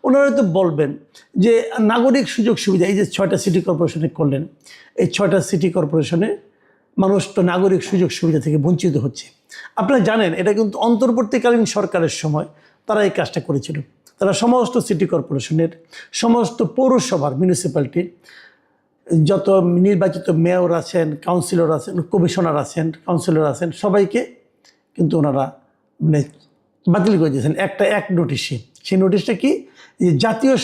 ওনারা তো বলবেন যে নাগরিক সুযোগ সুবিধা এই যে 6টা সিটি কর্পোরেশনে করলেন, এই 6টা সিটি কর্পোরেশনে মানুষ তো নাগরিক সুযোগ সুবিধা থেকে বঞ্চিত হচ্ছে। আপনারা জানেন এটা কিন্তু অন্তর্বর্তীকালীন সরকারের সময় তারা এই কাজটা করেছিল। তারা সমস্ত সিটি কর্পোরেশনের, সমস্ত পৌরসভার, মিউনিসিপ্যালিটির যত নির্বাচিত মেয়র আছেন, কাউন্সিলর আছেন, কমিশনার আছেন, কাউন্সিলর আছেন, সবাইকে কিন্তু ওনারা মানে বাতিল করে দিয়েছেন এক নোটিশে। সেই নোটিশটা কি, যে জাতীয়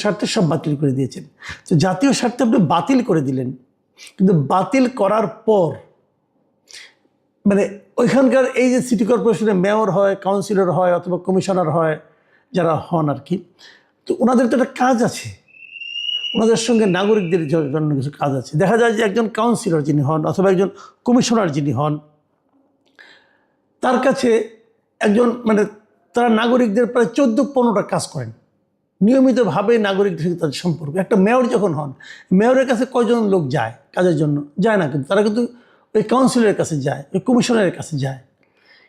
স্বার্থে সব বাতিল করে দিয়েছেন। তো জাতীয় স্বার্থে আপনি বাতিল করে দিলেন, কিন্তু বাতিল করার পর মানে ওইখানকার এই যে সিটি কর্পোরেশনে মেয়র হয়, কাউন্সিলর হয় অথবা কমিশনার হয়, যারা হন আর কি, তো ওনাদের তো একটা কাজ আছে, ওনাদের সঙ্গে নাগরিকদের জন্য কিছু কাজ আছে। দেখা যায় যে একজন কাউন্সিলর যিনি হন অথবা একজন কমিশনার যিনি হন, তার কাছে একজন মানে তারা নাগরিকদের প্রায় 14-15টা কাজ করেন নিয়মিতভাবে, নাগরিকদের সাথে তাদের সম্পর্ক। একটা মেয়র যখন হন, মেয়রের কাছে কয়জন লোক যায় কাজের জন্য? যায় না, কিন্তু তারা কিন্তু ওই কাউন্সিলরের কাছে যায়, ওই কমিশনারের কাছে যায়।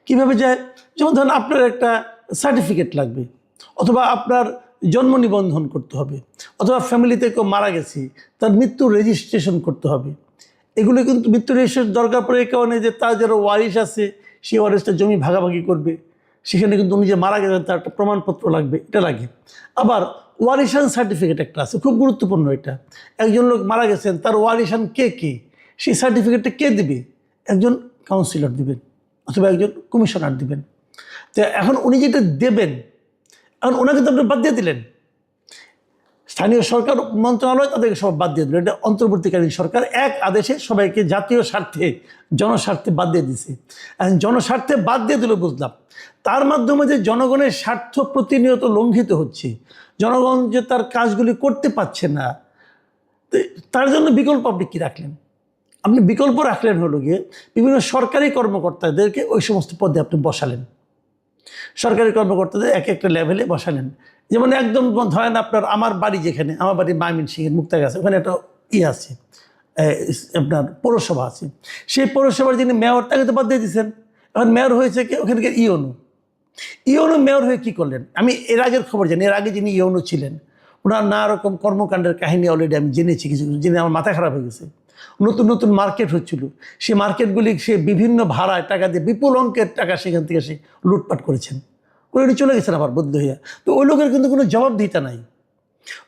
কীভাবে যায়? যেমন ধরুন আপনার একটা সার্টিফিকেট লাগবে, অথবা আপনার জন্ম নিবন্ধন করতে হবে, অথবা ফ্যামিলিতে কেউ মারা গেছে তার মৃত্যু রেজিস্ট্রেশন করতে হবে। এগুলো কিন্তু মৃত্যু রেজিস্ট্রেশন দরকার পড়ে এই কারণে যে তার যারা ওয়ারিশ আছে সেই ওয়ারিশটা জমি ভাগাভাগি করবে, সেখানে কিন্তু উনি যে মারা গেছেন তার একটা প্রমাণপত্র লাগবে, এটা লাগে। আবার ওয়ারিশান সার্টিফিকেট একটা আছে, খুব গুরুত্বপূর্ণ এটা। একজন লোক মারা গেছেন, তার ওয়ারিশান কে সেই সার্টিফিকেটটা কে দিবে? একজন কাউন্সিলর দিবেন অথবা একজন কমিশনার দিবেন। তো এখন উনি যেটা দেবেন, এখন ওনাকে তো আপনি বাদ দিয়ে দিলেন, স্থানীয় সরকার মন্ত্রণালয় তাদেরকে সব বাদ দিয়ে দিল। এটা অন্তর্বর্তীকালীন সরকার এক আদেশে সবাইকে জাতীয় স্বার্থে, জনস্বার্থে বাদ দিয়ে দিছে। এখন জনস্বার্থে বাদ দিয়ে দিল বুঝলাম, তার মাধ্যমে যে জনগণের স্বার্থ প্রতিনিয়ত লঙ্ঘিত হচ্ছে, জনগণ যে তার কাজগুলি করতে পারছে না, তার জন্য বিকল্প আপনি কী রাখলেন? আপনি বিকল্প রাখলেন হলো গিয়ে বিভিন্ন সরকারি কর্মকর্তাদেরকে ওই সমস্ত পদে আপনি বসালেন, সরকারি কর্মকর্তাদের একটা লেভেলে বসালেন। যেমন একদম ধরেন আপনার আমার বাড়ি যেখানে, আমার বাড়ি ময়মনসিংহের মুক্তাগাছা, ওখানে একটা আছে আপনার পৌরসভা আছে, সেই পৌরসভার যিনি মেয়র তাকে তো বাদ দিয়ে দিচ্ছেন। এখন মেয়র হয়েছে কি ওখানকার ইওনো মেয়র হয়ে কি করলেন? আমি এর আগের খবর জানি, এর আগে যিনি ইওনো ছিলেন ওনার নানা রকম কর্মকাণ্ডের কাহিনী অলরেডি আমি জেনেছি, কিছু জেনে আমার মাথা খারাপ হয়ে গেছে। নতুন নতুন মার্কেট হচ্ছিল, সেই মার্কেটগুলি সে বিভিন্ন ভাড়ায় টাকা দিয়ে বিপুল অঙ্কের টাকা সেখান থেকে সে লুটপাট করেছেন, করে চলে গেছেন আবার বদলে হইয়া। তো ওই লোকের কিন্তু কোনো জবাবদিহিতা নাই।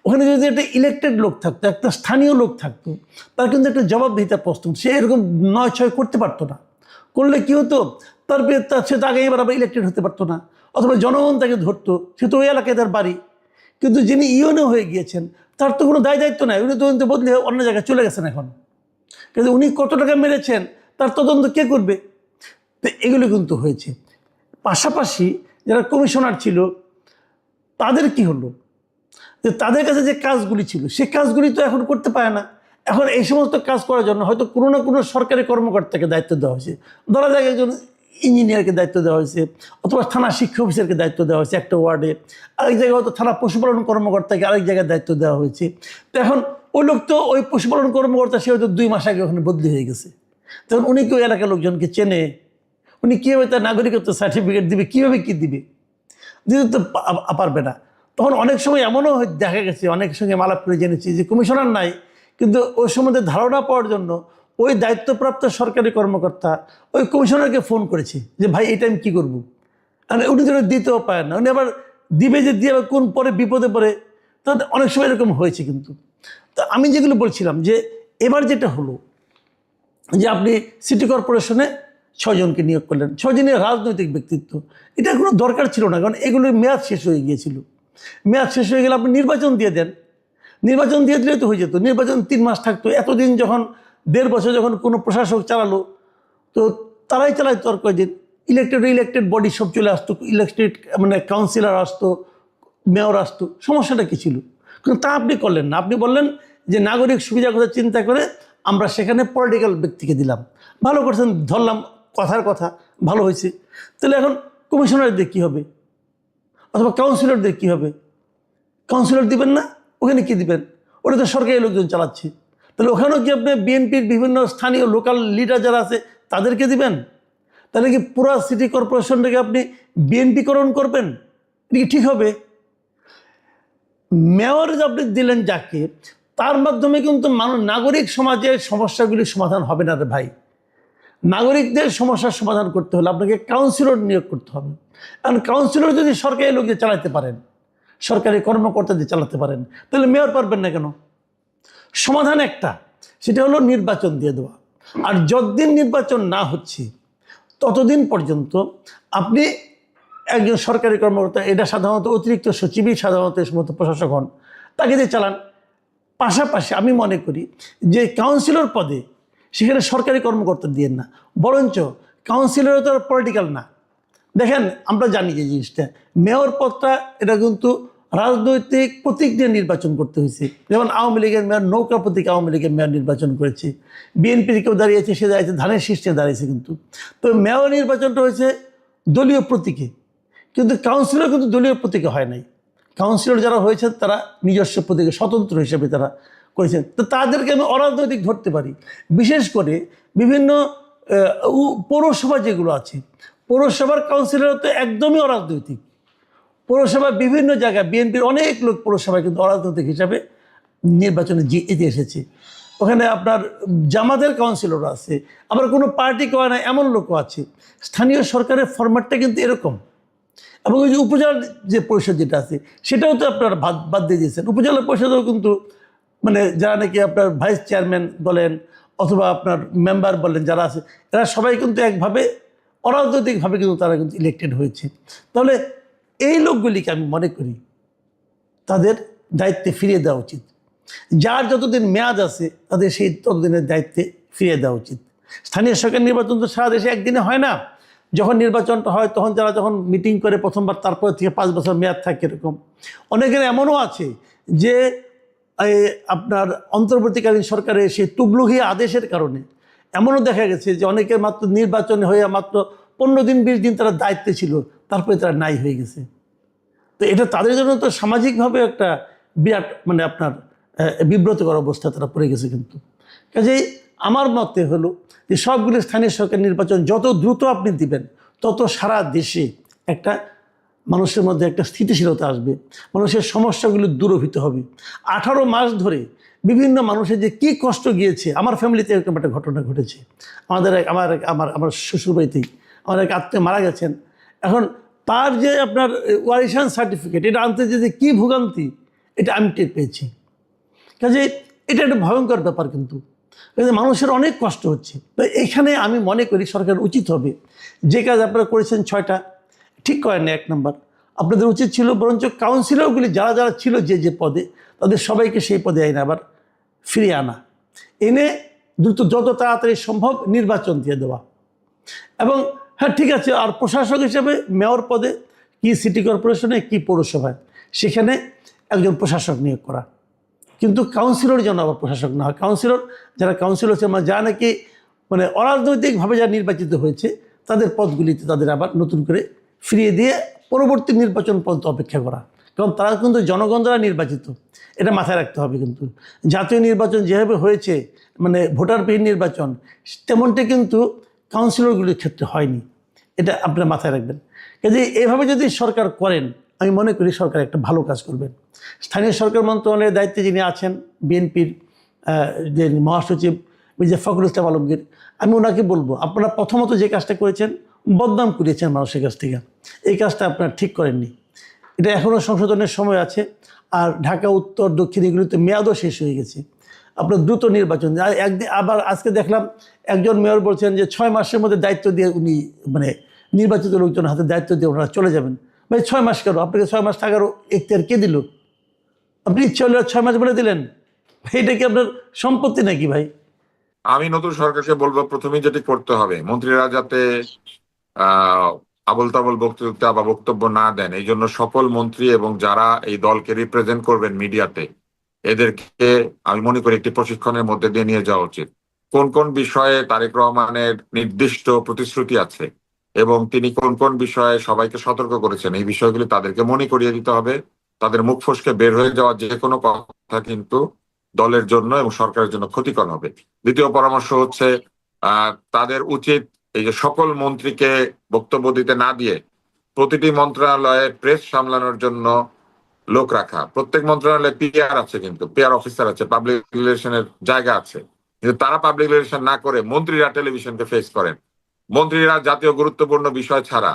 ওখানে যদি একটা ইলেকটেড লোক থাকতো, একটা স্থানীয় লোক থাকতো, তার কিন্তু একটা জবাবদিহিতা প্রশ্ন, সে এরকম 9-6 করতে পারতো না। করলে কী হতো, সে তো আগে এবার আবার ইলেকটেড হতে পারতো না, অথবা জনগণ তাকে ধরতো, সে তো ওই এলাকায় তার বাড়ি। কিন্তু যিনি ইউনো হয়ে গিয়েছেন তার তো কোনো দায়িত্ব নাই, উনি তদন্ত বদলে অন্য জায়গায় চলে গেছেন এখন। কিন্তু উনি কত টাকা মেরেছেন তার তদন্ত কে করবে? তো এগুলো কিন্তু হয়েছে। পাশাপাশি যারা কমিশনার ছিল তাদের কি হলো, যে তাদের কাছে যে কাজগুলি ছিল সে কাজগুলি তো এখন করতে পারে না। এখন এই সমস্ত কাজ করার জন্য হয়তো কোনো না কোনো সরকারি কর্মকর্তাকে দায়িত্ব দেওয়া হয়েছে। ধরা যাক একজন ইঞ্জিনিয়ারকে দায়িত্ব দেওয়া হয়েছে, অথবা থানা শিক্ষা অফিসারকে দায়িত্ব দেওয়া হয়েছে একটা ওয়ার্ডে, আরেক জায়গায় হয়তো থানা পশুপালন কর্মকর্তাকে আরেক জায়গায় দায়িত্ব দেওয়া হয়েছে। তো এখন ওই লোক তো ওই পশুপালন কর্মকর্তা সে হয়তো 2 মাস আগে ওখানে বদলি হয়ে গেছে। তখন উনি কি ওই এলাকার লোকজনকে চেনে? উনি কীভাবে তার নাগরিকত্ব সার্টিফিকেট দিবে? কীভাবে কী দিবে? দিতে তো পারবে না। তখন অনেক সময় এমনও দেখা গেছে, অনেক সঙ্গে মালাপ করে জেনেছি যে কমিশনার নাই, কিন্তু ওই সম্বন্ধে ধারণা পাওয়ার জন্য ওই দায়িত্বপ্রাপ্ত সরকারি কর্মকর্তা ওই কমিশনারকে ফোন করেছে যে ভাই এটা আমি কী করবো। মানে উনি তো দিতেও পারেন না, উনি আবার দিবে যে দিয়ে কোন পরে বিপদে পড়ে। তখন অনেক সময় এরকম হয়েছে। কিন্তু তো আমি যেগুলো বলছিলাম যে এবার যেটা হলো যে আপনি সিটি কর্পোরেশনে 6 জনকে নিয়োগ করলেন, 6 জনের রাজনৈতিক ব্যক্তিত্ব, এটা কোনো দরকার ছিল না, কারণ এগুলোর মেয়াদ শেষ হয়ে গিয়েছিল। মেয়াদ শেষ হয়ে গেলে আপনি নির্বাচন দিয়ে দেন, নির্বাচন দিয়ে দিলে তো হয়ে যেত। নির্বাচন 3 মাস থাকতো। এতদিন যখন 1.5 বছর যখন কোনো প্রশাসক চালালো, তো তারাই চালাইতো আর কয়দিন। ইলেকটেড বডি সব চলে আসতো, ইলেকটেড মানে কাউন্সিলর আসতো, মেয়র আসতো, সমস্যাটা কী ছিল? কিন্তু তা আপনি করলেন না। আপনি বললেন যে নাগরিক সুবিধার কথা চিন্তা করে আমরা সেখানে পলিটিক্যাল ব্যক্তিকে দিলাম। ভালো করছেন, ধরলাম, কথার কথা ভালো হয়েছে। তাহলে এখন কমিশনারদের কী হবে, অথবা কাউন্সিলরদের কী হবে? কাউন্সিলর দিবেন না, ওখানে কি দিবেন? ওটা তো সরকারি লোকজন চালাচ্ছে। তাহলে ওখানেও কি আপনি বিএনপির বিভিন্ন স্থানীয় লোকাল লিডার যারা আছে তাদেরকে দিবেন? তাহলে কি পুরা সিটি কর্পোরেশনটাকে আপনি বিএনপিকরণ করবেন? এটা কি ঠিক হবে? মেয়র যে আপনি দিলেন যাকে, তার মাধ্যমে কিন্তু নাগরিক সমাজের সমস্যাগুলির সমাধান হবে না রে ভাই। নাগরিকদের সমস্যার সমাধান করতে হলে আপনাকে কাউন্সিলর নিয়োগ করতে হবে। কারণ কাউন্সিলর যদি সরকারি লোকদের চালাতে পারেন, সরকারি কর্মকর্তাদের চালাতে পারেন, তাহলে মেয়র পারবেন না কেন? সমাধান একটা, সেটা হলো নির্বাচন দিয়ে দেওয়া। আর যতদিন নির্বাচন না হচ্ছে ততদিন পর্যন্ত আপনি একজন সরকারি কর্মকর্তা, এটা সাধারণত অতিরিক্ত সচিবই সাধারণত এই সমস্ত প্রশাসক হন, তাকে দিয়ে চালান। পাশাপাশি আমি মনে করি যে কাউন্সিলর পদে সেখানে সরকারি কর্মকর্তা দিয়েন না, বরঞ্চ কাউন্সিলর তো পলিটিক্যাল না। দেখেন, আমরা জানি যে জিনিসটা, মেয়র পদটা এটা কিন্তু রাজনৈতিক প্রতীক দিয়ে নির্বাচন করতে হয়েছে। যেমন আওয়ামী লীগের মেয়র নৌকা প্রতীক আওয়ামী লীগের মেয়র নির্বাচন করেছে, বিএনপির কেউ দাঁড়িয়েছে, সে দাঁড়িয়েছে ধানের শীর্ষে দাঁড়িয়েছে। কিন্তু তো মেয়র নির্বাচনটা হয়েছে দলীয় প্রতীকে, কিন্তু কাউন্সিলর কিন্তু দলীয় প্রতীকে হয় নাই। কাউন্সিলর যারা হয়েছেন তারা নিজস্ব প্রতীকে স্বতন্ত্র হিসেবে তারা করেছেন। তো তাদেরকে আমি অরাজনৈতিক ধরতে পারি। বিশেষ করে বিভিন্ন পৌরসভা যেগুলো আছে, পৌরসভার কাউন্সিলর তো একদমই অরাজনৈতিক। পৌরসভায় বিভিন্ন জায়গায় বিএনপির অনেক লোক পৌরসভায় কিন্তু অরাজনৈতিক হিসাবে নির্বাচনে জিতে এসেছে। ওখানে আপনার জামাতের কাউন্সিলর আছে, আবার কোনো পার্টি করে না এমন লোকও আছে। স্থানীয় সরকারের ফরম্যাটটা কিন্তু এরকম। এবং ওই যে উপজেলার যে পরিষদ যেটা আছে, সেটাও তো আপনার বাদ দিয়ে দিয়েছেন। উপজেলা পরিষদেও কিন্তু মানে যারা নাকি আপনার ভাইস চেয়ারম্যান বলেন অথবা আপনার মেম্বার বলেন যারা আছে, এরা সবাই কিন্তু একভাবে অরাজনৈতিকভাবে কিন্তু তারা কিন্তু ইলেক্টেড হয়েছে। তাহলে এই লোকগুলিকে আমি মনে করি তাদের দায়িত্বে ফিরিয়ে দেওয়া উচিত। যার যতদিন মেয়াদ আছে তাদের সেই ততদিনের দায়িত্বে ফিরিয়ে দেওয়া উচিত। স্থানীয় সরকার নির্বাচন তো সারা দেশে একদিনে হয় না। যখন নির্বাচনটা হয় তখন যারা যখন মিটিং করে প্রথমবার, তারপর থেকে 5 বছর মেয়াদ থাকে। এরকম অনেকের এমনও আছে যে আপনার অন্তর্বর্তীকালীন সরকারের সেই তুগলকি আদেশের কারণে এমনও দেখা গেছে যে অনেকের মাত্র নির্বাচন হয়ে মাত্র 15 দিন 20 দিন তারা দায়িত্বে ছিল, তারপরে তারা নাই হয়ে গেছে। তো এটা তাদের জন্য তো সামাজিকভাবে একটা বিরাট মানে আপনার বিব্রতকর অবস্থা তারা পড়ে গেছে। কিন্তু কাজেই আমার মতে হলো যে সবগুলো স্থানীয় সরকার নির্বাচন যত দ্রুত আপনি দিবেন, তত সারা দেশে একটা মানুষের মধ্যে একটা স্থিতিশীলতা আসবে, মানুষের সমস্যাগুলো দূরীভূত হবে। 18 মাস ধরে বিভিন্ন মানুষের যে কী কষ্ট গিয়েছে, আমার ফ্যামিলিতে এরকম একটা ঘটনা ঘটেছে। আমার শ্বশুরবাড়িতেই আমার এক আত্মীয় মারা গেছেন। এখন তার যে আপনার ওয়ারিশান সার্টিফিকেট, এটা আনতে যে কী ভোগান্তি, এটা আমি টের পেয়েছি। কাজে এটা একটা ভয়ঙ্কর ব্যাপার। কিন্তু মানুষের অনেক কষ্ট হচ্ছে। তো এখানে আমি মনে করি সরকার উচিত হবে, যে কাজ আপনারা করেছেন 6টা ঠিক করেন না। 1 নম্বর, আপনাদের উচিত ছিল বরঞ্চ কাউন্সিলরগুলি যারা যারা ছিল যে পদে, তাদের সবাইকে সেই পদে আবার ফিরিয়ে আনা, এনে দ্রুত যত তাড়াতাড়ি সম্ভব নির্বাচন দিয়ে দেওয়া। এবং হ্যাঁ ঠিক আছে, আর প্রশাসক হিসেবে মেয়র পদে কি সিটি কর্পোরেশনে কি পৌরসভায় সেখানে একজন প্রশাসক নিয়োগ করা। কিন্তু কাউন্সিলর যেন আবার প্রশাসক না হয়। যারা কাউন্সিলর হচ্ছে মানে যারা নাকি মানে অরাজনৈতিকভাবে যারা নির্বাচিত হয়েছে, তাদের পদগুলিতে তাদের আবার নতুন করে ফিরিয়ে দিয়ে পরবর্তী নির্বাচন পর্যন্ত অপেক্ষা করা। কারণ তারা কিন্তু জনগণ দ্বারা নির্বাচিত, এটা মাথায় রাখতে হবে। কিন্তু জাতীয় নির্বাচন যেভাবে হয়েছে মানে ভোটারবিহীন নির্বাচন, তেমনটা কিন্তু কাউন্সিলরগুলির ক্ষেত্রে হয়নি, এটা আপনারা মাথায় রাখবেন। কাজে এইভাবে যদি সরকার করেন, আমি মনে করি সরকার একটা ভালো কাজ করবেন। স্থানীয় সরকার মন্ত্রণালয়ের দায়িত্বে যিনি আছেন বিএনপির যে মহাসচিব মির্জা ফখরুল ইসলাম আলমগীর, আমি ওনাকে বলবো, আপনারা প্রথমত যে কাজটা করেছেন বদনাম করিয়েছেন মানুষের কাছ থেকে, এই কাজটা আপনারা ঠিক করেননি। এটা এখনও সংশোধনের সময় আছে। আর ঢাকা উত্তর দক্ষিণ এগুলিতে মেয়াদও শেষ হয়ে গেছে। আপনার দ্রুত নির্বাচন। আর একদিন আবার আজকে দেখলাম একজন মেয়র বলছেন যে 6 মাসের মধ্যে দায়িত্ব দিয়ে উনি মানে নির্বাচিত লোকজন হাতে দায়িত্ব দিয়ে ওনারা চলে যাবেন। ভাই 6 মাস কেন? আপনাকে 6 মাস থাকারও এখতিয়ার কে দিল? আপনি ইচ্ছা হলে 6 মাস বলে দিলেন? এটা কি আপনার সম্পত্তি নাকি ভাই? আমি নতুন সরকারকে বলবো, প্রথমেই যেটি করতে হবে, মন্ত্রীরা যাতে আবল তাবল বক্তৃতা বা বক্তব্য না দেন, এই জন্য সকল মন্ত্রী এবং যারা এই দলকে রিপ্রেজেন্ট করবেন মিডিয়াতে, এদেরকে আমি মনে করি একটি প্রশিক্ষণের মধ্যে দিয়ে নিয়ে যাওয়া উচিত। কোন কোন বিষয়ে তারেক রহমানের নির্দিষ্ট প্রতিশ্রুতি আছে এবং তিনি কোন কোন বিষয়ে সবাইকে সতর্ক করেছেন, এই বিষয়গুলি তাদেরকে মনে করিয়ে দিতে হবে। তাদের মুখ ফসকে বের হয়ে যাওয়া যে কোনো কথা কিন্তু দলের জন্য এবং সরকারের জন্য ক্ষতিকর হবে। দ্বিতীয় পরামর্শ হচ্ছে তাদের উচিত এই যে সকল মন্ত্রীকে বক্তব্য দিতে না দিয়ে প্রতিটি মন্ত্রণালয়ে প্রেস সামলানোর জন্য লোক রাখা, প্রত্যেক মন্ত্রণালয়ে পিআর আছে, কিন্তু পিআর অফিসার আছে, পাবলিক রিলেশনের জায়গা আছে, কিন্তু তারা পাবলিক রিলেশন না করে মন্ত্রীরা টেলিভিশনকে ফেস করেন। মন্ত্রীরা জাতীয় গুরুত্বপূর্ণ বিষয় ছাড়া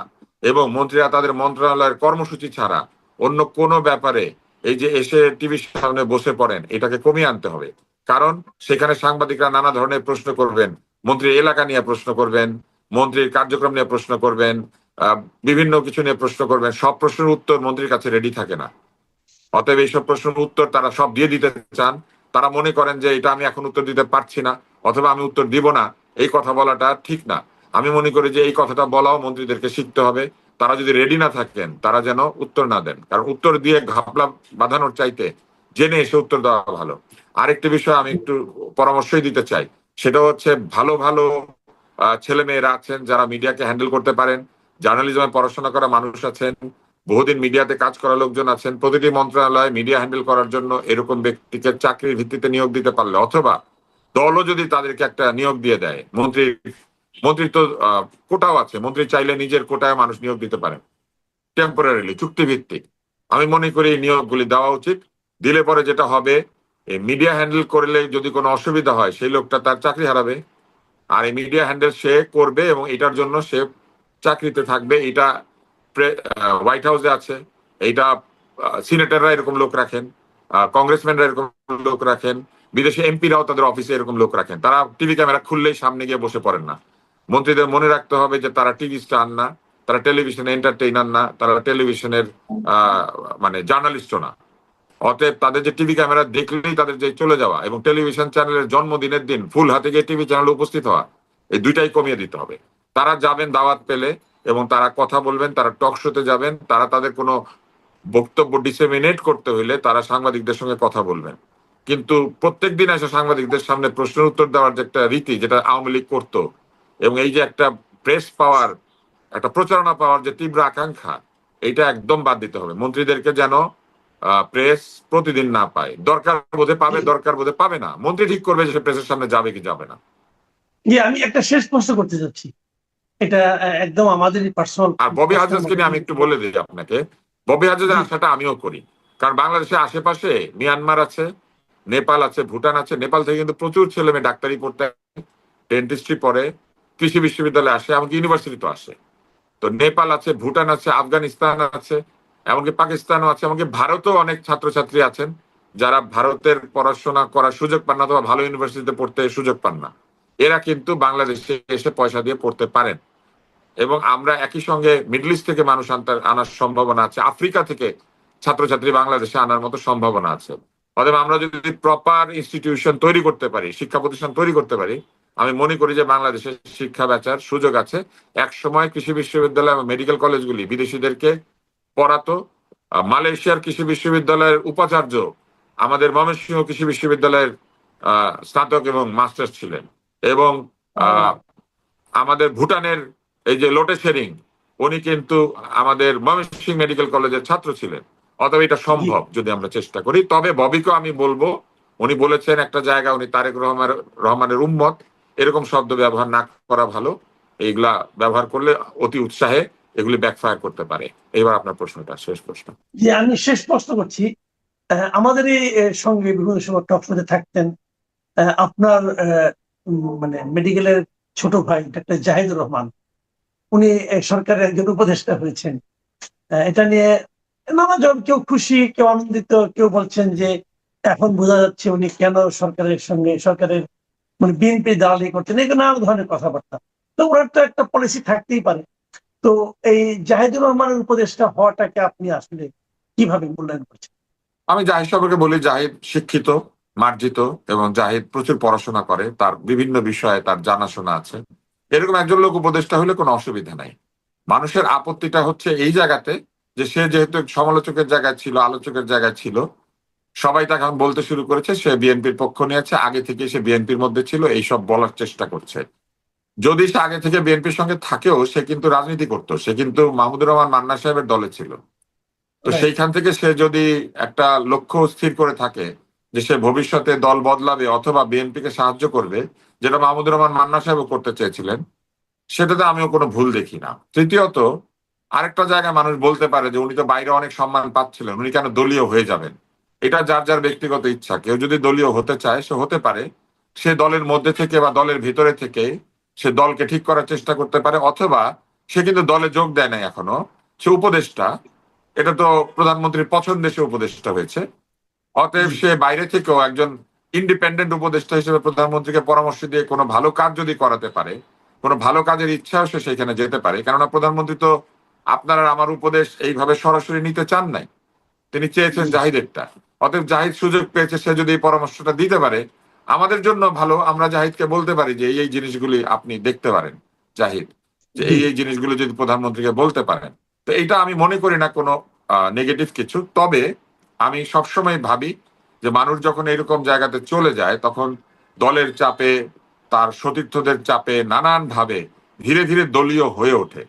এবং মন্ত্রীরা তাদের মন্ত্রণালয়ের কর্মসূচি ছাড়া অন্য কোনো ব্যাপারে এই যে এসে টিভির সামনে বসে পড়েন, এটাকে কমিয়ে আনতে হবে। কারণ সেখানে সাংবাদিকরা নানা ধরনের প্রশ্ন করবেন, মন্ত্রীর এলাকা নিয়ে প্রশ্ন করবেন, মন্ত্রীর কার্যক্রম নিয়ে প্রশ্ন করবেন, বিভিন্ন কিছু নিয়ে প্রশ্ন করবেন। সব প্রশ্নের উত্তর মন্ত্রীর কাছে রেডি থাকে না। অতএব এইসব প্রশ্নের উত্তর তারা সব দিয়ে দিতে চান। তারা মনে করেন যে এটা আমি এখন উত্তর দিতে পারছি না অথবা আমি উত্তর দিব না, এই কথা বলাটা ঠিক না। আমি মনে করি যে এই কথাটা বলাও মন্ত্রীদেরকে শিখতে হবে। তারা যদি রেডি না থাকেন তারা যেন উত্তর না দেন, কারণ উত্তর দিয়ে ঘাপলা বাঁধানোর চাইতে জেনে এসে উত্তর দেওয়া ভালো। আরেকটি বিষয় আমি একটু পরামর্শই দিতে চাই, সেটা হচ্ছে ভালো ভালো ছেলে মেয়েরা আছেন যারা মিডিয়াকে হ্যান্ডেল করতে পারেন, জার্নালিজমে পড়াশোনা করা মানুষ আছেন, বহুদিন মিডিয়াতে কাজ করা লোকজন আছেন। প্রতিটি মন্ত্রণালয়ে মিডিয়া হ্যান্ডেল করার জন্য এরকম ব্যক্তিকে চাকরির ভিত্তিতে নিয়োগ দিতে পারলে, অথবা দলও যদি তাদেরকে একটা নিয়োগ দিয়ে দেয়, মন্ত্রীর তো কোটাও আছে, মন্ত্রী চাইলে নিজের কোটায় মানুষ নিয়োগ দিতে পারেন টেম্পোরারিলি, চুক্তিভিত্তিক। আমি মনে করি এই নিয়োগগুলি দেওয়া উচিত। দিলে পরে যেটা হবে, এই মিডিয়া হ্যান্ডেল করলে যদি কোনো অসুবিধা হয় সেই লোকটা তার চাকরি হারাবে, আর এই মিডিয়া হ্যান্ডেল সে করবে এবং এটার জন্য সে চাকরিতে থাকবে। এটা হোয়াইট হাউসে আছে, এইটা সিনেটররা এরকম লোক রাখেন, কংগ্রেসম্যানরা এরকম লোক রাখেন, বিদেশি এমপিরাও তাদের অফিসে এরকম লোক রাখেন। তারা টিভি ক্যামেরা খুললেই সামনে গিয়ে বসে পড়েন না। মন্ত্রীদের মনে রাখতে হবে যে তারা টিভি স্টার না, তারা টেলিভিশনে এন্টারটেইনার না, তারা টেলিভিশনের মানে জার্নালিস্টও না। অতএব তাদের যে টিভি ক্যামেরা দেখলেই তাদের যে চলে যাওয়া এবং টেলিভিশন চ্যানেলের জন্মদিনের দিন ফুল হাতে গিয়ে টিভি চ্যানেলে উপস্থিত হওয়া, এই দুইটাই কমিয়ে দিতে হবে। তারা যাবেন দাওয়াত পেলে এবং তারা কথা বলবেন, তারা টক শোতে যাবেন, তারা তাদের কোনো বক্তব্য ডিসেমিনেট করতে হইলে তারা সাংবাদিকদের সঙ্গে কথা বলবেন। কিন্তু প্রত্যেক দিন এসে সাংবাদিকদের সামনে প্রশ্নের উত্তর দেওয়ার যে একটা রীতি, যেটা আওয়ামী লীগ করতো, এবং এই যে একটা প্রেস পাওয়ার, একটা প্রচারণা পাওয়ার যে তীব্র আকাঙ্ক্ষা, এটা একদম বাদ দিতে হবে। মন্ত্রীদেরকে যেন প্রেস প্রতিদিন না পায়, দরকার বোধে পাবে, দরকার বোধে পাবে না। মন্ত্রী ঠিক করবে যে সে প্রেসের সামনে যাবে কি যাবে না। আমি একটা শেষ প্রশ্ন করতে চাচ্ছি, এটা একদম আমাদের পার্সোনাল। আর ববি হাজাজকে নিয়ে আমি একটু বলে দিই আপনাকে, ববি হাজাজের আশাটা আমিও করি। কারণ বাংলাদেশের আশেপাশে মিয়ানমার আছে, নেপাল আছে, ভুটান আছে। নেপাল থেকে কিন্তু প্রচুর ছেলে মেয়ে ডাক্তারি পড়তে, ডেন্টিস্ট্রি পড়ে, কৃষি বিশ্ববিদ্যালয়ে আসে, এমনকি ইউনিভার্সিটি তো আসে। তো নেপাল আছে, ভুটান আছে, আফগানিস্তান আছে, এমনকি পাকিস্তানও আছে, এমনকি ভারতেও অনেক ছাত্রছাত্রী আছেন যারা ভারতের পড়াশোনা করার সুযোগ পান না অথবা ভালো ইউনিভার্সিটিতে পড়তে সুযোগ পান না। এরা কিন্তু বাংলাদেশে এসে পয়সা দিয়ে পড়তে পারেন এবং আমরা একই সঙ্গে মিডল ইস্ট থেকে মানুষ আনার সম্ভাবনা আছে, আফ্রিকা থেকে ছাত্রছাত্রী বাংলাদেশে আনার মতো সম্ভাবনা আছে। অতএব আমরা যদি প্রপার ইনস্টিটিউশন তৈরি করতে পারি, শিক্ষা প্রতিষ্ঠান তৈরি করতে পারি, আমি মনে করি যে বাংলাদেশে শিক্ষা বেচার সুযোগ আছে। এক সময় কৃষি বিশ্ববিদ্যালয় এবং মেডিকেল কলেজগুলি বিদেশিদেরকে পড়াতো। মালয়েশিয়ার কৃষি বিশ্ববিদ্যালয়ের উপাচার্য আমাদের ময়মনসিংহ কৃষি বিশ্ববিদ্যালয়ের স্নাতক এবং মাস্টার্স ছিলেন, এবং আমাদের ভুটানের এই যে লোটে শেরিং, উনি কিন্তু আমাদের ময়মনসিংহ মেডিকেল কলেজের ছাত্র ছিলেন। অতএব এটা সম্ভব যদি আমরা চেষ্টা করি। তবে ববিকেও আমি বলবো, উনি বলেছেন একটা জায়গা উনি তারেক রহমানের উম্মত, এরকম শব্দ ব্যবহার না করা ভালো। এইগুলা ব্যবহার করলে অতি উৎসাহে এগুলি ব্যাকফায়ার করতে পারে। এবার আপনার প্রশ্নটা, শেষ প্রশ্ন। যে আমি শেষ প্রশ্ন করছি, আমাদের এই সঙ্গে বিভিন্ন সময় টক শোতে থাকতেন আপনার মানে মেডিকেলের ছোট ভাই ডাক্তার জাহিদুর রহমান। উনি সরকারের একজন উপদেষ্টা হয়েছেন। এটা নিয়ে নানাজন, কেউ খুশি, কেউ আনন্দিত, কেউ বলছেন যে এখন বোঝা যাচ্ছে উনি কেন সরকারের সঙ্গে, সরকারের মানে বিএনপি দালালি করছেন, এই নানা ধরনের কথাবার্তা। তো ওনার তো একটা পলিসি থাকতেই পারে। তো এই জাহিদুর রহমানের উপদেষ্টা হওয়াটাকে আপনি আসলে কিভাবে মূল্যায়ন করছেন? আমি জাহিদ সম্পর্কে বলি, জাহিদ শিক্ষিত, মার্জিত, এবং জাহিদ প্রচুর পড়াশোনা করে, তার বিভিন্ন বিষয়ে তার জানাশোনা আছে। এরকম একজন লোক উপদেষ্টা হলে কোনো অসুবিধা নাই। মানুষের আপত্তিটা হচ্ছে এই জায়গাতে যে সে যেহেতু সমালোচকের জায়গায় ছিল, আলোচকের জায়গায় ছিল, সবাই তাকে এখন বলতে শুরু করেছে সে বিএনপির পক্ষ নিয়েছে, আগে থেকে সে বিএনপির মধ্যে ছিল, এইসব বলার চেষ্টা করছে। যদি সে আগে থেকে বিএনপির সঙ্গে থাকেও, সে কিন্তু রাজনীতি করতো, সে কিন্তু মাহমুদুর রহমান মান্না সাহেবের দলে ছিল। তো সেইখান থেকে সে যদি একটা লক্ষ্য স্থির করে থাকে যে সে ভবিষ্যতে দল বদলাবে অথবা বিএনপিকে সাহায্য করবে, যেটা মাহমুদুর রহমান মান্না সাহেবও করতে চেয়েছিলেন, সেটাতে আমিও কোনো ভুল দেখি না। তৃতীয়ত, আরেকটা জায়গায় মানুষ বলতে পারে যে উনি তো বাইরে অনেক সম্মান পাচ্ছিলেন, উনি কেন দলীয় হয়ে যাবেন? এটা যার যার ব্যক্তিগত ইচ্ছা। কেউ যদি দলীয় হতে চায় সে হতে পারে, সে দলের মধ্যে থেকে বা দলের ভিতরে থেকে সে দলকে ঠিক করার চেষ্টা করতে পারে, অথবা সে কিন্তু দলে যোগ দেয় নাই এখনো, সে উপদেষ্টা। এটা তো প্রধানমন্ত্রীর পছন্দের সে উপদেষ্টা হয়েছে, অতএব জি। সে বাইরে থেকেও একজন ইন্ডিপেন্ডেন্ট উপদেষ্টা হিসেবে প্রধানমন্ত্রীকে পরামর্শ দিয়ে কোনো ভালো কাজ যদি করাতে পারে, কোনো ভালো কাজের ইচ্ছাও সে সেখানে যেতে পারে। কেননা প্রধানমন্ত্রী তো আপনার আর আমার উপদেশ এইভাবে সরাসরি নিতে চান নাই, তিনি চেয়েছেন জি। জাহিদেরটা। অতএব জাহিদ সুযোগ পেয়েছে, সে যদি এই পরামর্শটা দিতে পারে আমাদের জন্য ভালো। আমরা জাহিদকে বলতে পারি যে এই এই জিনিসগুলি আপনি দেখতে পারেন জাহিদ, যে জি। এই এই জিনিসগুলো যদি প্রধানমন্ত্রীকে বলতে পারেন। তো এইটা আমি মনে করি না কোনো নেগেটিভ কিছু। তবে আমি সবসময় ভাবি যে মানুষ যখন এরকম জায়গাতে চলে যায় তখন দলের চাপে, তার সতীর্থদের চাপে নানান ভাবে ধীরে ধীরে দলীয় হয়ে ওঠে।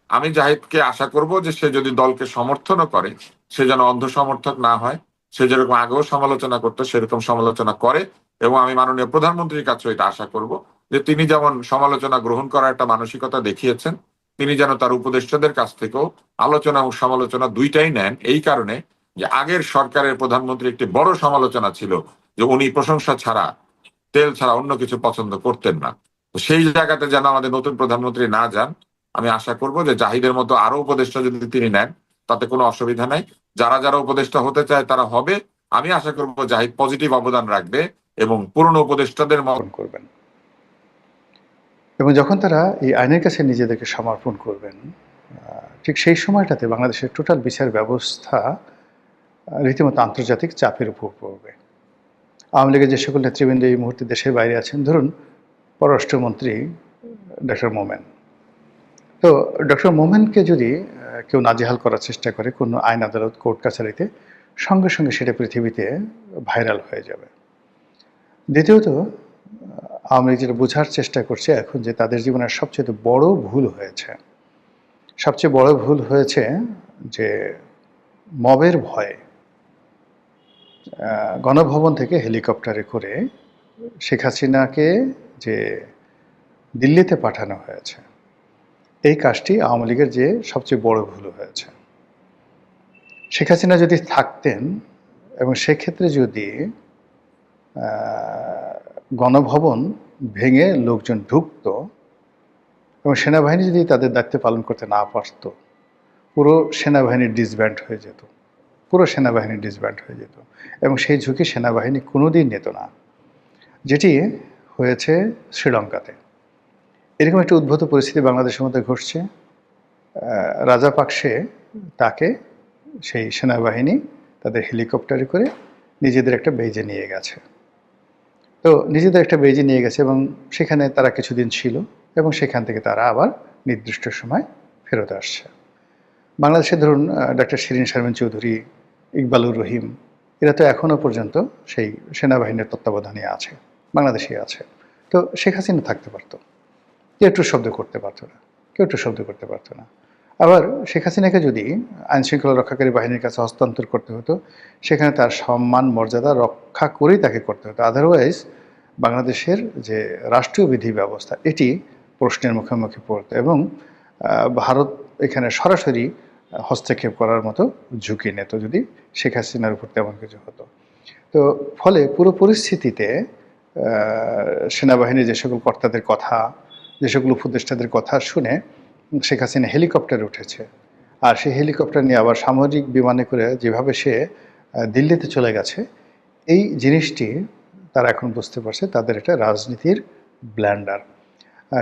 আমি জাহিদকে আশা করব যে সে যদি দলকে সমর্থনও করে, সে যেন অন্ধ সমর্থক না হয়। সে যেরকম আগেও সমালোচনা করতো সেরকম সমালোচনা করে। এবং আমি মাননীয় প্রধানমন্ত্রীর কাছেও এটা আশা করব যে তিনি যেমন সমালোচনা গ্রহণ করার একটা মানসিকতা দেখিয়েছেন, তিনি যেন তার উপদেষ্টাদের কাছ থেকেও আলোচনা ও সমালোচনা দুইটাই নেন। এই কারণে যে আগের সরকারের প্রধানমন্ত্রী একটি বড় সমালোচনা ছিল যে উনি প্রশংসা ছাড়া, তেল ছাড়া অন্য কিছু পছন্দ করতেন না। তো সেই জায়গাতে যেন আমাদের নতুন প্রধানমন্ত্রী না যান। আমি আশা করব যে জাহিদের মতো আরো উপদেষ্টা যদি তিনি নেন তাতে কোনো অসুবিধা নাই। যারা যারা উপদেষ্টা হতে চায় তারা হবে। আমি আশা করব জাহিদ পজিটিভ অবদান রাখবে এবং পুরনো উপদেষ্টাদের করবেন। এবং যখন তারা এই আইনের কাছে নিজেদেরকে সমর্পণ করবেন, ঠিক সেই সময়টাতে বাংলাদেশের টোটাল বিচার ব্যবস্থা রীতিমতো আন্তর্জাতিক চাপের উপর পড়বে। আওয়ামী লীগের যে সকল নেতৃবৃন্দ এই মুহূর্তে দেশের বাইরে আছেন, ধরুন পররাষ্ট্রমন্ত্রী ডক্টর মোমেন, তো ডক্টর মোমেনকে যদি কেউ নাজেহাল করার চেষ্টা করে কোনো আইন আদালত কোর্ট কাছারিতে, সঙ্গে সঙ্গে সেটা পৃথিবীতে ভাইরাল হয়ে যাবে। দ্বিতীয়ত, আওয়ামী লীগ যেটা বোঝার চেষ্টা করছে এখন যে তাদের জীবনের সবচেয়ে বড় ভুল হয়েছে, সবচেয়ে বড় ভুল হয়েছে যে মবের ভয়ে গণভবন থেকে হেলিকপ্টারে করে শেখ হাসিনাকে যে দিল্লিতে পাঠানো হয়েছে, এই কাজটি আওয়ামী লীগের যে সবচেয়ে বড় ভুল হয়েছে। শেখ হাসিনা যদি থাকতেন এবং সেক্ষেত্রে যদি গণভবন ভেঙে লোকজন ঢুকত এবং সেনাবাহিনী যদি তাদের দায়িত্ব পালন করতে না পারত, পুরো সেনাবাহিনী ডিসব্যান্ড হয়ে যেত, পুরো সেনাবাহিনী ডিসব্যান্ড হয়ে যেত। এবং সেই ঝুঁকি সেনাবাহিনী কোনোদিন নিত না, যেটি হয়েছে শ্রীলঙ্কাতে। এরকম একটা উদ্ভূত পরিস্থিতি বাংলাদেশের মধ্যে ঘটছে। রাজাপাকসে তাকে সেই সেনাবাহিনী তাদের হেলিকপ্টারে করে নিজেদের একটা বেজে নিয়ে গেছে। তো নিজেদের একটা বেজে নিয়ে গেছে এবং সেখানে তারা কিছুদিন ছিল এবং সেখান থেকে তারা আবার নির্দিষ্ট সময় ফেরত আসছে। বাংলাদেশে ধরুন ডক্টর শিরিন শারমিন চৌধুরী, ইকবালুর রহিম, এরা তো এখনও পর্যন্ত সেই সেনাবাহিনীর তত্ত্বাবধানে আছে, বাংলাদেশে আছে। তো শেখ হাসিনা থাকতে পারতো, কেউ একটু শব্দ করতে পারতো না, কেউ একটু শব্দ করতে পারতো না। আবার শেখ হাসিনাকে যদি আইনশৃঙ্খলা রক্ষাকারী বাহিনীর কাছে হস্তান্তর করতে হতো, সেখানে তার সম্মান মর্যাদা রক্ষা করেই তাকে করতে হতো। আদারওয়াইজ বাংলাদেশের যে রাষ্ট্রীয় বিধি ব্যবস্থা এটি প্রশ্নের মুখোমুখি পড়তো এবং ভারত এখানে সরাসরি হস্তক্ষেপ করার মতো ঝুঁকি নিত যদি শেখ হাসিনার উপর তেমন কিছু হতো। তো ফলে পুরো পরিস্থিতিতে সেনাবাহিনীর যে সকল কর্তাদের কথা, যে সকল উপদেষ্টাদের কথা শুনে শেখ হাসিনা হেলিকপ্টারে উঠেছে, আর সেই হেলিকপ্টার নিয়ে আবার সামরিক বিমানে করে যেভাবে সে দিল্লিতে চলে গেছে, এই জিনিসটি তারা এখন বুঝতে পারছে তাদের একটা রাজনীতির ব্ল্যান্ডার।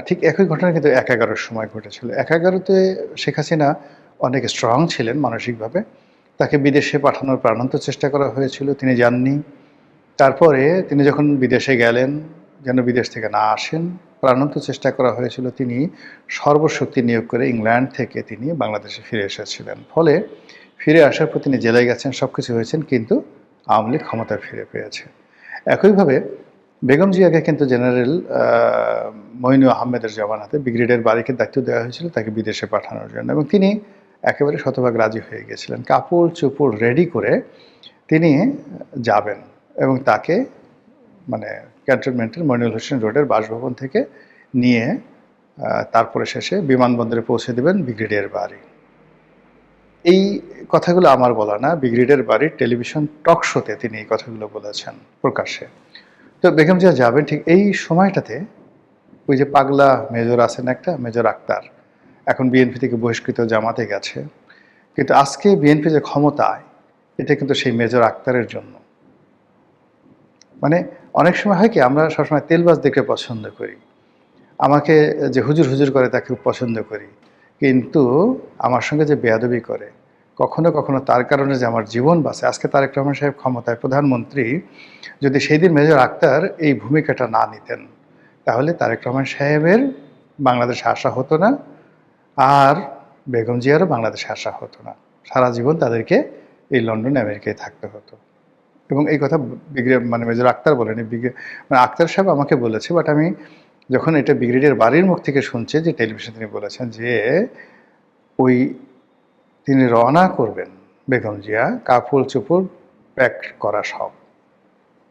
ঠিক একই ঘটনা কিন্তু ১/১১-র সময় ঘটেছিল। ১/১১-তে শেখ হাসিনা অনেক স্ট্রং ছিলেন মানসিকভাবে, তাকে বিদেশে পাঠানোর প্রাণান্ত চেষ্টা করা হয়েছিল, তিনি যাননি। তারপরে তিনি যখন বিদেশে গেলেন, যেন বিদেশ থেকে না আসেন, প্রাণান্ত চেষ্টা করা হয়েছিল, তিনি সর্বশক্তি নিয়োগ করে ইংল্যান্ড থেকে তিনি বাংলাদেশে ফিরে এসেছিলেন। ফলে ফিরে আসার পর তিনি জেলায় গেছেন, সব কিছু হয়েছেন, কিন্তু আওয়ামী লীগ ক্ষমতায় ফিরে পেয়েছে। একইভাবে বেগম জিয়াকে কিন্তু জেনারেল মঈনু আহমেদের জমানাতে ব্রিগেডিয়ার বারিকের দায়িত্ব দেওয়া হয়েছিল তাকে বিদেশে পাঠানোর জন্য, এবং তিনি একেবারে শতভাগ রাজি হয়ে গেছিলেন। কাপড় চোপড় রেডি করে তিনি যাবেন এবং তাকে মানে ক্যান্টনমেন্টের মইনুল হোসেন রোডের বাসভবন থেকে নিয়ে তারপরে শেষে বিমানবন্দরে পৌঁছে দেবেন ব্রিগেডিয়ার বারি। এই কথাগুলো আমার বলা না, ব্রিগেডিয়ার বাড়ির টেলিভিশন টক শোতে তিনি এই কথাগুলো বলেছেন প্রকাশ্যে। তো বেগম জিয়া যাবেন ঠিক এই সময়টাতে ওই যে পাগলা মেজর আছেন একটা, মেজর আক্তার, এখন বিএনপি থেকে বহিষ্কৃত, জামাতে গেছে, কিন্তু আজকে বিএনপি যে ক্ষমতায়, এটা কিন্তু সেই মেজর আক্তারের জন্য। মানে অনেক সময় হয় কি, আমরা সবসময় তেলবাজ দেখে পছন্দ করি, আমাকে যে হুজুর হুজুর করে তাকে পছন্দ করি, কিন্তু আমার সঙ্গে যে বেয়াদবি করে, কখনো কখনো তার কারণে যে আমার জীবন বাঁচে। আজকে তারেক রহমান সাহেব ক্ষমতায়, প্রধানমন্ত্রী, যদি সেই দিন মেজর আক্তার এই ভূমিকাটা না নিতেন, তাহলে তারেক রহমান সাহেবের বাংলাদেশে আসা হতো না, আর বেগম জিয়ারও বাংলাদেশে আসা হতো না। সারা জীবন তাদেরকে এই লন্ডন আমেরিকায় থাকতে হতো। এবং এই কথা মানে মেজর আক্তার বলেনি, মানে আক্তার সাহেব আমাকে বলেছে, বাট আমি যখন এটা ব্রিগেডিয়ার বাড়ির মুখ থেকে শুনছি, যে টেলিভিশনে তিনি বলেছেন যে ওই তিনি রওনা করবেন বেগম জিয়া, কাপড় চোপড় প্যাক করা সব।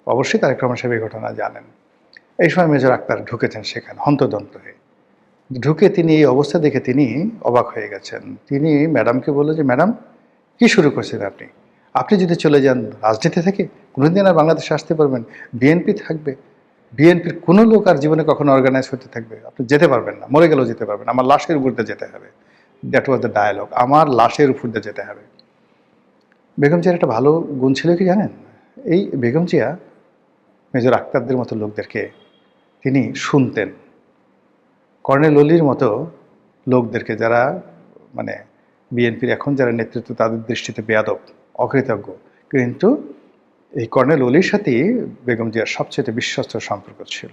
অবশ্যই তারেক রহমান সাহেব এই ঘটনা জানেন। এই সময় মেজর আক্তার ঢুকেছেন সেখানে হন্তদন্ত হয়ে। ঢুকে তিনি এই অবস্থা দেখে তিনি অবাক হয়ে গেছেন। তিনি ম্যাডামকে বললেন যে, ম্যাডাম কি শুরু করছেন আপনি? আপনি যদি চলে যান রাজনীতি থেকে, কোনোদিন আর বাংলাদেশে আসতে পারবেন? বিএনপি থাকবে, বিএনপির কোনো লোক আর জীবনে কখনো অর্গানাইজ হতে থাকবে, আপনি যেতে পারবেন না, মরে গেলেও যেতে পারবেন, আমার লাশের উপর দিয়ে যেতে হবে। দ্যাট ওয়াজ দ্য ডায়ালগ, আমার লাশের উপর দিয়ে যেতে হবে। বেগম জিয়ার একটা ভালো গুণ ছিল কি জানেন? এই বেগম জিয়া মেজর আক্তারদের মতো লোকদেরকে তিনি শুনতেন। কর্নেল অলির মতো লোকদেরকে, যারা মানে বিএনপির এখন যারা নেতৃত্ব, তাদের দৃষ্টিতে বেয়াদব, অকৃতজ্ঞ, কিন্তু এই কর্নেল অলির সাথেই বেগম জিয়ার সবচেয়ে বিশ্বস্ত সম্পর্ক ছিল।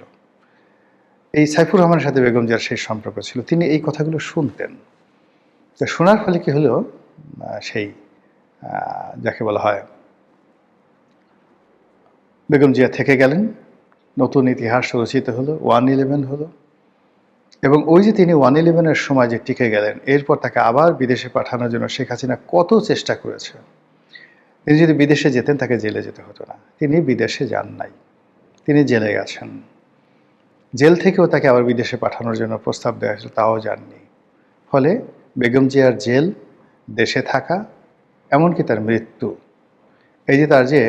এই সাইফুর রহমানের সাথে বেগম জিয়ার সেই সম্পর্ক ছিল। তিনি এই কথাগুলো শুনতেন। তো শোনার ফলে কি হলো, সেই যাকে বলা হয় বেগম জিয়া থেকে গেলেন, নতুন ইতিহাস রচিত হলো, 1/11 হলো। এবং ওই যে তিনি 1/11-এর সময় যে টিকে গেলেন, এরপর তাকে আবার বিদেশে পাঠানোর জন্য শেখ হাসিনা কত চেষ্টা করেছে। তিনি যদি বিদেশে যেতেন, তাকে জেলে যেতে হতো না। তিনি বিদেশে যান নাই, তিনি জেলে গেছেন। জেল থেকেও তাকে আবার বিদেশে পাঠানোর জন্য প্রস্তাব দেওয়া হয়েছিল, তাও যাননি। ফলে বেগম জিয়ার জেল, দেশে থাকা, এমনকি তার মৃত্যু, এই যে তার যে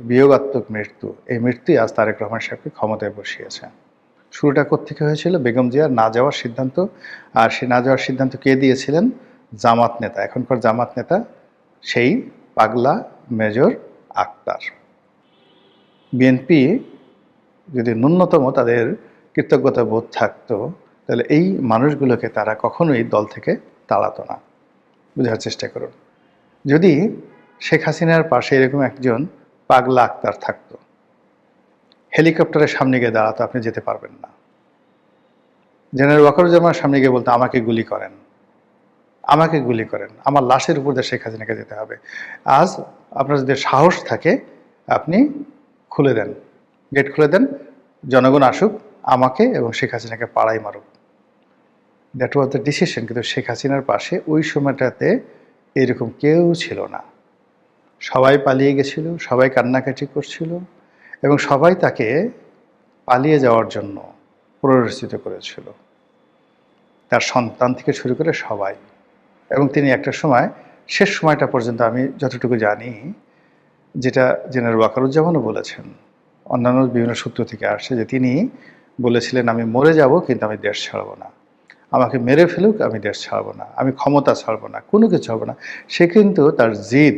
বিয়োগাত্মক মৃত্যু, এই মৃত্যুই আজ তারেক রহমান সাহেবকে ক্ষমতায় বসিয়েছে। শুরুটা কোত্থেকে হয়েছিল? বেগম জিয়ার না যাওয়ার সিদ্ধান্ত। আর সে না যাওয়ার সিদ্ধান্ত কে দিয়েছিলেন? জামাত নেতা, এখনকার জামাত নেতা, সেই পাগলা মেজর আক্তার। বিএনপি যদি ন্যূনতম তাদের কৃতজ্ঞতা বোধ থাকতো, তাহলে এই মানুষগুলোকে তারা কখনোই দল থেকে তাড়াতো না। বোঝার চেষ্টা করুন। যদি শেখ হাসিনার পাশে এরকম একজন পাগলা আক্তার থাকতো, হেলিকপ্টারের সামনে গিয়ে দাঁড়াতো, আপনি যেতে পারবেন না। জেনারেল ওয়াকারুজ্জামানের সামনে গিয়ে বলতো, আমাকে গুলি করেন, আমাকে গুলি করেন, আমার লাশের উপর দিয়ে শেখ হাসিনাকে যেতে হবে। আজ আপনার যদি সাহস থাকে, আপনি খুলে দেন, গেট খুলে দেন, জনগণ আসুক, আমাকে এবং শেখ হাসিনাকে পাড়াই মারুক। That was the decision. কিন্তু শেখ হাসিনার পাশে ওই সময়টাতে এরকম কেউ ছিল না। সবাই পালিয়ে গেছিল, সবাই কান্নাকাটি করছিল, এবং সবাই তাকে পালিয়ে যাওয়ার জন্য প্ররোচিত করেছিল, তার সন্তান থেকে শুরু করে সবাই। এবং তিনি একটা সময়, শেষ সময়টা পর্যন্ত আমি যতটুকু জানি, যেটা জেনারেল ওয়াকারুজ্জামানও বলেছেন, অন্যান্য বিভিন্ন সূত্র থেকে আসছে, যে তিনি বলেছিলেন, আমি মরে যাব কিন্তু আমি দেশ ছাড়ব না, আমাকে মেরে ফেলুক, আমি দেশ ছাড়ব না, আমি ক্ষমতা ছাড়ব না, কোনো কিছু ছাড়ব না। সে কিন্তু তার জিদ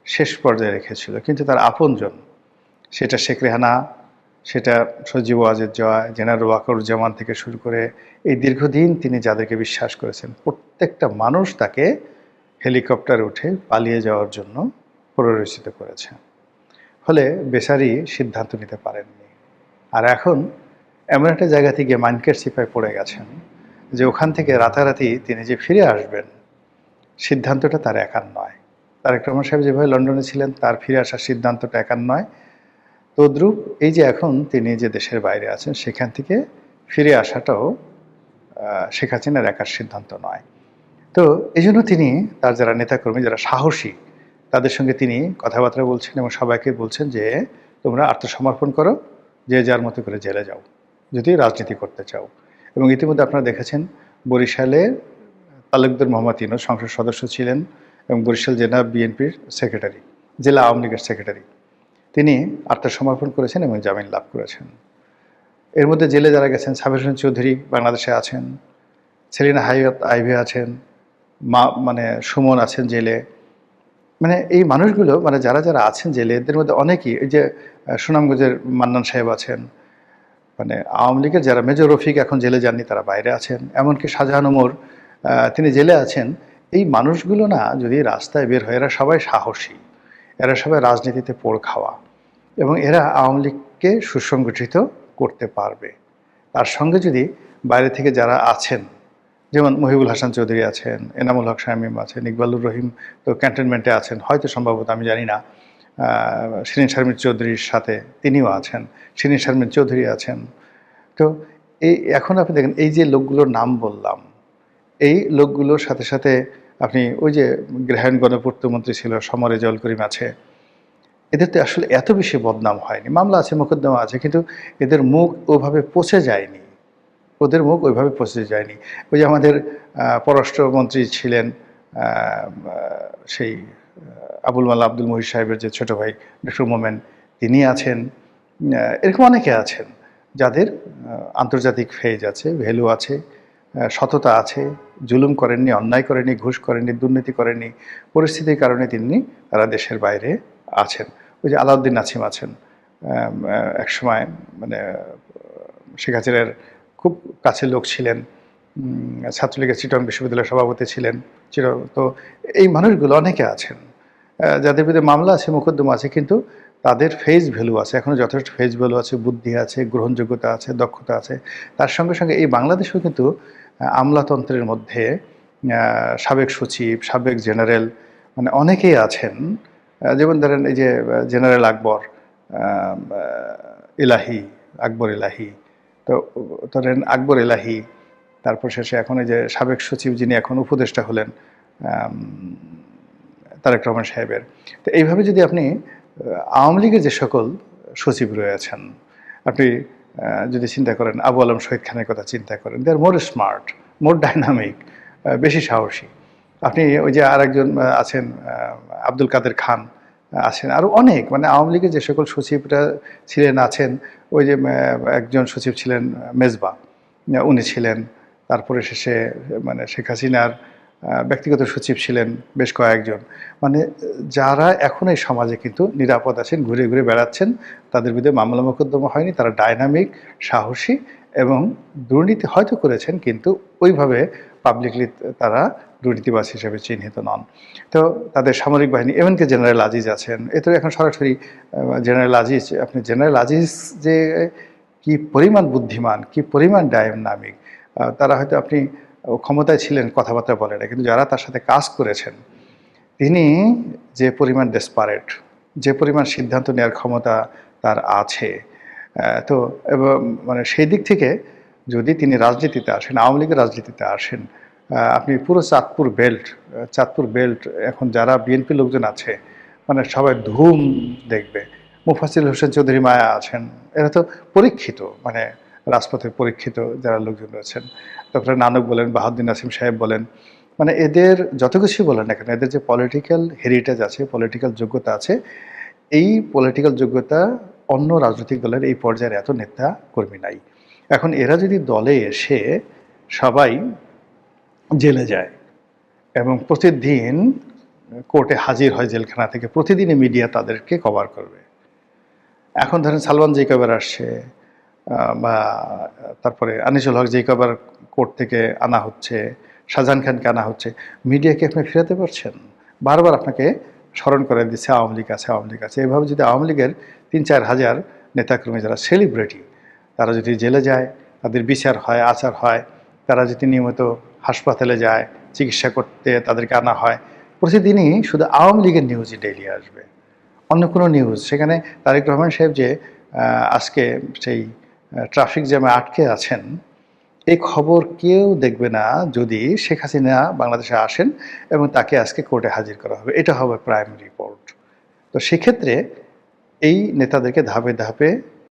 শেষ পর্যায়ে রেখেছিল। কিন্তু তার আপনজন, সেটা শেখ রেহানা, সেটা সজীব ওয়াজেদ জয়, জেনারেল ওয়াকারুজ্জামান থেকে শুরু করে এই দীর্ঘদিন তিনি যাদেরকে বিশ্বাস করেছেন, প্রত্যেকটা মানুষ তাকে হেলিকপ্টারে উঠে পালিয়ে যাওয়ার জন্য প্ররোচিত করেছে। ফলে বেচারি সিদ্ধান্ত নিতে পারেননি। আর এখন এমন একটা জায়গা থেকে মাইনকার সিপায় পড়ে গেছেন, যে ওখান থেকে রাতারাতি তিনি যে ফিরে আসবেন, সিদ্ধান্তটা তার একার নয়। তারেক রহমান সাহেব যেভাবে লন্ডনে ছিলেন, তার ফিরে আসার সিদ্ধান্তটা একার নয়। তদ্রূপ এই যে এখন তিনি যে দেশের বাইরে আছেন, সেখান থেকে ফিরে আসাটাও শেখ হাসিনার একার সিদ্ধান্ত নয়। তো এই জন্য তিনি তার যারা নেতাকর্মী, যারা সাহসী, তাদের সঙ্গে তিনি কথাবার্তা বলছেন এবং সবাইকে বলছেন যে, তোমরা আত্মসমর্পণ করো, যে যার মতো করে জেলে যাও যদি রাজনীতি করতে চাও। এবং ইতিমধ্যে আপনারা দেখেছেন, বরিশালে তালুকদার মোহাম্মদ ইউনূস সংসদ সদস্য ছিলেন এবং বরিশাল জেলা বিএনপির সেক্রেটারি, জেলা আওয়ামী লীগের সেক্রেটারি। তিনি আত্মসমর্পণ করেছেন এবং জামিন লাভ করেছেন। এর মধ্যে জেলে যারা গেছেন, সাবির হোসেন চৌধুরী বাংলাদেশে আছেন, সেলিনা হায়াত আইভি আছেন, মানে সুমন আছেন জেলে। মানে এই মানুষগুলো, মানে যারা যারা আছেন জেলে, এদের মধ্যে অনেকেই, এই যে সুনামগঞ্জের মান্নান সাহেব আছেন, মানে আওয়ামী লীগের যারা, মেজর রফিক এখন জেলে যাননি, তারা বাইরে আছেন, এমনকি শাহজাহান ওমর তিনি জেলে আছেন। এই মানুষগুলো না যদি রাস্তায় বের হয়, এরা সবাই সাহসী, এরা সবাই রাজনীতিতে পোড় খাওয়া, এবং এরা আওয়ামী লীগকে সুসংগঠিত করতে পারবে। তার সঙ্গে যদি বাইরে থেকে যারা আছেন, যেমন মহিবুল হাসান চৌধুরী আছেন, এনামুল হক শামীম আছেন, ইকবালুর রহিম তো ক্যান্টনমেন্টে আছেন, হয়তো সম্ভবত, আমি জানি না, শিরিন শারমিন চৌধুরীর সাথে তিনিও আছেন, শিরিন শারমিন চৌধুরী আছেন। তো এই এখন আপনি দেখেন, এই যে লোকগুলোর নাম বললাম, এই লোকগুলোর সাথে সাথে আপনি ওই যে গৃহায়ণ গণপূর্তমন্ত্রী ছিল সমর রেজাউল করিম আছে, এদের তো আসলে এত বেশি বদনাম হয়নি, মামলা আছে, মোকদ্দমা আছে, কিন্তু এদের মুখ ওভাবে পচে যায়নি, ওদের মুখ ওইভাবে পচে যায়নি। ওই যে আমাদের পররাষ্ট্রমন্ত্রী ছিলেন সেই আবুল মাল্লা আব্দুল মহিদ সাহেবের যে ছোট ভাই ডক্টর মোমেন, তিনি আছেন, এরকম অনেকে আছেন যাদের আন্তর্জাতিক ফেজ আছে, ভ্যালু আছে, সততা আছে, জুলুম করেননি, অন্যায় করেননি, ঘুষ করেননি, দুর্নীতি করেননি, পরিস্থিতির কারণে তারা দেশের বাইরে আছেন। ওই যে আলাউদ্দিন নাসিম আছেন, একসময় মানে শেখ হাসিনার খুব কাছের লোক ছিলেন, ছাত্রলীগের চিটং বিশ্ববিদ্যালয়ের সভাপতি ছিলেন। তো এই মানুষগুলো অনেকে আছেন যাদের বিরুদ্ধে মামলা আছে, মোকদ্দমা আছে, কিন্তু তাদের ফেস ভ্যালু আছে, এখনও যথেষ্ট ফেস ভ্যালু আছে, বুদ্ধি আছে, গ্রহণযোগ্যতা আছে, দক্ষতা আছে। তার সঙ্গে সঙ্গে এই বাংলাদেশেও কিন্তু আমলাতন্ত্রের মধ্যে সাবেক সচিব, সাবেক জেনারেল, মানে অনেকেই আছেন। যেমন ধরেন এই যে জেনারেল আকবর এলাহি, আকবর এলাহি, তো ধরেন আকবর এলাহি, তারপর শেষে এখন এই যে সাবেক সচিব যিনি এখন উপদেষ্টা হলেন তারেক রহমান সাহেবের। তো এইভাবে যদি আপনি আওয়ামী লীগের যে সকল সচিব রয়েছেন, আপনি যদি চিন্তা করেন, আবু আলম শহীদ খানের কথা চিন্তা করেন, দে আর মোর স্মার্ট, মোর ডাইনামিক, বেশি সাহসী। আপনি ওই যে আরেকজন আছেন আব্দুল কাদের খান আছেন, আরও অনেক, মানে আওয়ামী লীগের যে সকল সচিবরা ছিলেন আছেন। ওই যে একজন সচিব ছিলেন মেজবা, উনি ছিলেন। তারপরে শেষে মানে শেখ হাসিনার ব্যক্তিগত সচিব ছিলেন বেশ কয়েকজন। মানে যারা এখন এই সমাজে কিন্তু নিরাপদ আছেন, ঘুরে ঘুরে বেড়াচ্ছেন, তাদের বিরুদ্ধে মামলা মোকদ্দমা হয়নি, তারা ডাইনামিক, সাহসী, এবং দুর্নীতি হয়তো করেছেন, কিন্তু ওইভাবে পাবলিকলি তারা দুর্নীতিবাজ হিসেবে চিহ্নিত নন। তো তাদের সামরিক বাহিনী, এমনকি জেনারেল আজিজ আছেন, এ তো এখন সরাসরি জেনারেল আজিজ, আপনি জেনারেল আজিজ যে কি পরিমাণ বুদ্ধিমান, কি পরিমাণ ডাইনামিক, তারা হয়তো আপনি ক্ষমতায় ছিলেন, কথাবার্তা বলে না, কিন্তু যারা তার সাথে কাজ করেছেন, তিনি যে পরিমাণ ডেসপারেট, যে পরিমাণ সিদ্ধান্ত নেওয়ার ক্ষমতা তার আছে। তো এবং মানে সেই দিক থেকে যদি তিনি রাজনীতিতে আসেন, আওয়ামী লীগের রাজনীতিতে আসেন, আপনি পুরো চাঁদপুর বেল্ট এখন যারা বিএনপি লোকজন আছে, মানে সবাই ধুম দেখবে। মুফাসিল হোসেন চৌধুরী মায়া আছেন, এরা তো পরীক্ষিত, মানে রাজপথে পরীক্ষিত যারা লোকজন রয়েছেন। তারপরে নানক বলেন, বাহাউদ্দিন নাসিম সাহেব বলেন, মানে এদের যত কিছুই বলেন না কেন, এদের যে পলিটিক্যাল হেরিটেজ আছে, পলিটিক্যাল যোগ্যতা আছে, এই পলিটিক্যাল যোগ্যতা অন্য রাজনৈতিক দলের এই পর্যায়ের এত নেতা কর্মী নাই। এখন এরা যদি দলে এসে সবাই জেলে যায় এবং প্রতিদিন কোর্টে হাজির হয় জেলখানা থেকে, প্রতিদিনই মিডিয়া তাদেরকে কভার করবে। এখন ধরেন সালমান জেকবের আসছে, বা তারপরে আনিসুল হক জেকবের কোর্ট থেকে আনা হচ্ছে, শাহজাহান খানকে আনা হচ্ছে, মিডিয়াকে আপনি ফেরাতে পারছেন? বারবার আপনাকে স্মরণ করে দিচ্ছে আওয়ামী লীগ আছে, আওয়ামী লীগ আছে। এভাবে যদি আওয়ামী লীগের ৩-৪ হাজার নেতাকর্মী যারা সেলিব্রিটি, তারা যদি জেলে যায়, তাদের বিচার হয়, আচার হয়, তারা যদি নিয়মিত হাসপাতালে যায়, চিকিৎসা করতে তাদেরকে আনা হয়, প্রতিদিনই শুধু আওয়ামী লীগের নিউজই ডেইলি আসবে, অন্য কোনো নিউজ। সেখানে তারেক রহমান সাহেব যে আজকে সেই ট্রাফিক জ্যামে আটকে আছেন, এই খবর কেউ দেখবে না যদি শেখ হাসিনা বাংলাদেশে আসেন এবং তাকে আজকে কোর্টে হাজির করা হবে। এটা হবে প্রাইম রিপোর্ট। তো সেক্ষেত্রে এই নেতাদেরকে ধাপে ধাপে